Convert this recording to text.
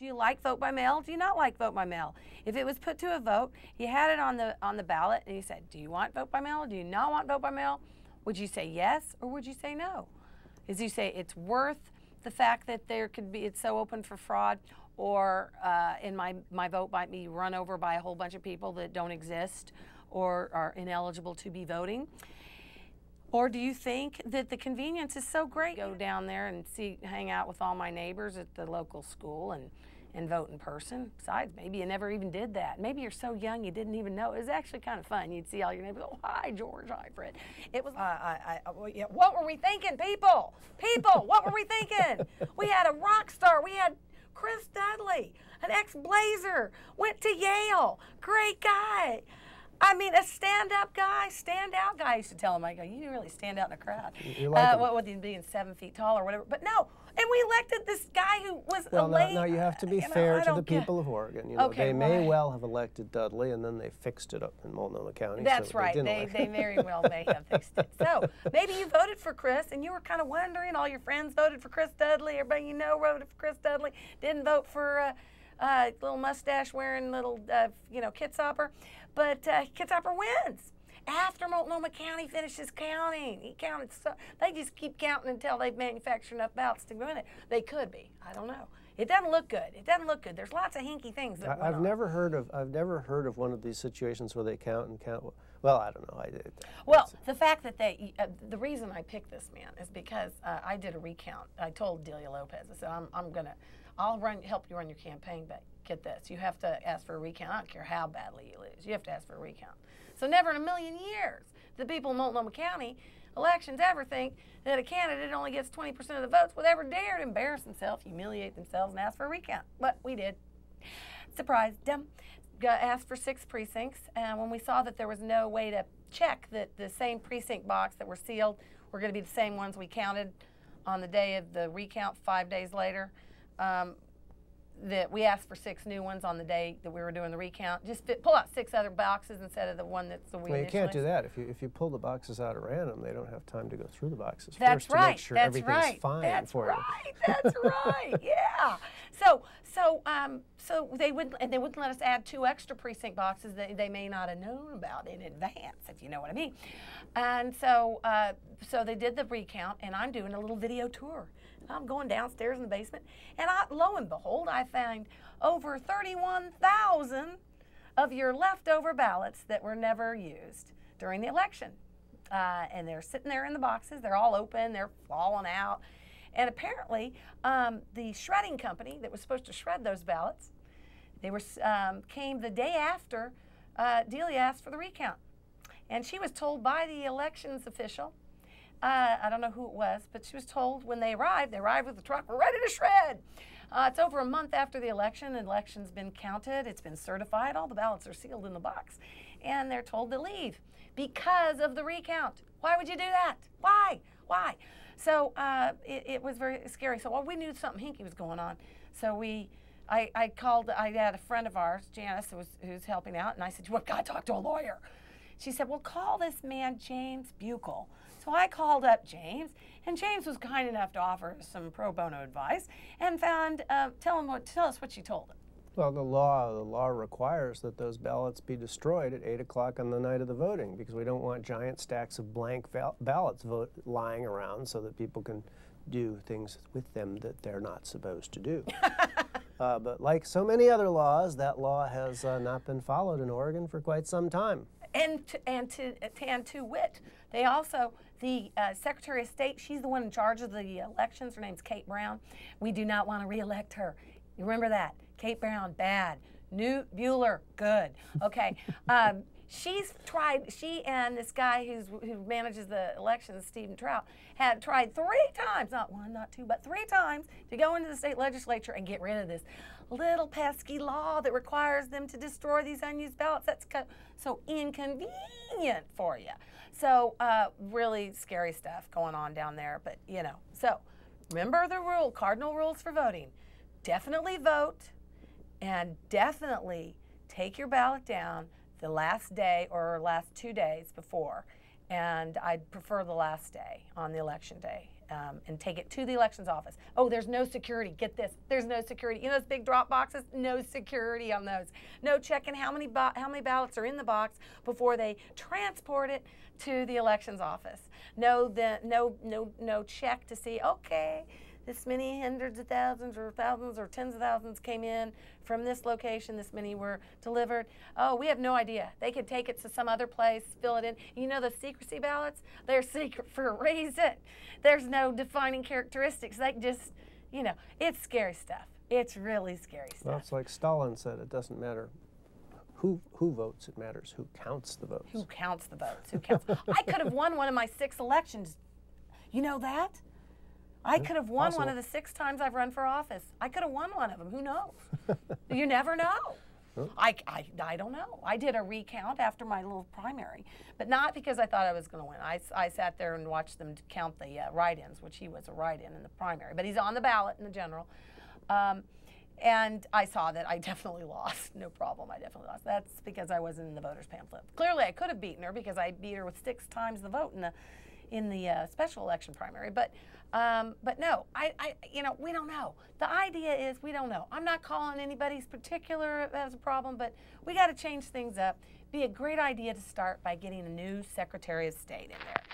Do you like vote by mail? Do you not like vote by mail? If it was put to a vote, you had it on the ballot, and you said, do you want vote by mail? Do you not want vote by mail? Would you say yes, or would you say no? Is you say it's worth the fact that it's so open for fraud, or in my vote might be run over by a whole bunch of people that don't exist or are ineligible to be voting? Or do you think that the convenience is so great? Go down there and hang out with all my neighbors at the local school and vote in person. Besides, maybe you never even did that. Maybe you're so young you didn't even know. It was actually kind of fun. You'd see all your neighbors, oh, hi, George, hi, Fred. It was, yeah, what were we thinking, people? People, what were we thinking? We had a rock star. We had Chris Dudley, an ex-Blazer, went to Yale, great guy. I mean, a stand-up guy, stand-out guy. I used to tell him, I go, you really stand out in a crowd. You like what with him being 7 feet tall or whatever. But no, and we elected this guy who was a late. No, you have to be fair to the people of Oregon. You know, okay, they may well have elected Dudley, and then they fixed it up in Multnomah County. That's so right. They very well may have fixed it. So maybe you voted for Chris, and you were kind of wondering. All your friends voted for Chris Dudley. Everybody you know voted for Chris Dudley. Didn't vote for little mustache-wearing little Kitzhopper. But Kitzhopper wins. After Multnomah County finishes counting, he counted. They just keep counting until they've manufactured enough ballots to win it. They could be. I don't know. It doesn't look good. It doesn't look good. There's lots of hinky things that I've never heard of one of these situations where they count and count. Well, I don't know. Well, the fact that the reason I picked this man is because I did a recount. I told Delia Lopez, I said, I'll help you run your campaign, but get this, you have to ask for a recount. I don't care how badly you lose. You have to ask for a recount. So never in a million years the people in Multnomah County elections ever think that a candidate only gets 20% of the votes would ever dare to embarrass themselves, humiliate themselves, and ask for a recount. But we did. Surprise, dumb. Asked for 6 precincts, and when we saw that there was no way to check that the same precinct box that were sealed were going to be the same ones we counted on the day of the recount 5 days later, that we asked for 6 new ones on the day that we were doing the recount. Just pull out 6 other boxes instead of the one that's the Well, you can't do that. If you pull the boxes out at random, they don't have time to go through the boxes that's first right. to make sure everything's fine for you. That's right. Yeah. So they wouldn't let us add 2 extra precinct boxes that they may not have known about in advance, if you know what I mean. And so they did the recount, and I'm doing a little video tour. I'm going downstairs in the basement, and lo and behold, I found over 31,000 of your leftover ballots that were never used during the election. And they're sitting there in the boxes. They're all open. They're falling out. And apparently, the shredding company that was supposed to shred those ballots, came the day after Delia asked for the recount. And she was told by the elections official, I don't know who it was, but she was told when they arrived with the truck, we're ready to shred. It's over a month after the election. The election's been counted. It's been certified. All the ballots are sealed in the box. And they're told to leave because of the recount. Why would you do that? Why? Why? So it was very scary. So we knew something hinky was going on. So I had a friend of ours, Janice, who's helping out, and I said, well, gotta talk to a lawyer. She said, well, call this man James Buchel. So I called up James, and James was kind enough to offer some pro bono advice, and tell us what she told him. Well, the law requires that those ballots be destroyed at 8 o'clock on the night of the voting, because we don't want giant stacks of blank ballots lying around so that people can do things with them that they're not supposed to do. But like so many other laws, that law has not been followed in Oregon for quite some time. And to wit, they also, the Secretary of State, she's the one in charge of the elections. Her name's Kate Brown. We do not want to re-elect her. You remember that? Kate Brown, bad. Newt Bueller, good. Okay. She and this guy who manages the elections, Stephen Trout, had tried 3 times, not 1, not 2, but 3 times to go into the state legislature and get rid of this little pesky law that requires them to destroy these unused ballots. That's so inconvenient for you. So really scary stuff going on down there, but you know. So remember the cardinal rules for voting. Definitely vote, and definitely take your ballot down the last day or last 2 days before, and I'd prefer the last day on the election day. and take it to the elections office. Oh, there's no security. Get this. There's no security. You know those big drop boxes? No security on those. No checking how many ballots are in the box before they transport it to the elections office. No check to see, okay, this many hundreds of thousands or thousands or tens of thousands came in from this location, this many were delivered. Oh, we have no idea. They could take it to some other place, fill it in. You know those secrecy ballots? They're secret for a reason. There's no defining characteristics. They just, you know, it's scary stuff. It's really scary stuff. Well, it's like Stalin said, it doesn't matter who votes, it matters who counts the votes. Who counts the votes? Who counts? I could have won one of my 6 elections. You know that? I could have won one of the 6 times I've run for office. I could have won one of them. Who knows? You never know. Huh? I don't know. I did a recount after my little primary, but not because I thought I was going to win. I sat there and watched them count the write-ins, which he was a write-in in the primary, but he's on the ballot in the general. And I saw that I definitely lost. No problem, I definitely lost. That's because I wasn't in the voters pamphlet. Clearly, I could have beaten her because I beat her with 6 times the vote in the special election primary. But no, you know, we don't know. The idea is we don't know. I'm not calling anybody's particular as a problem, but we got to change things up. Be a great idea to start by getting a new Secretary of State in there.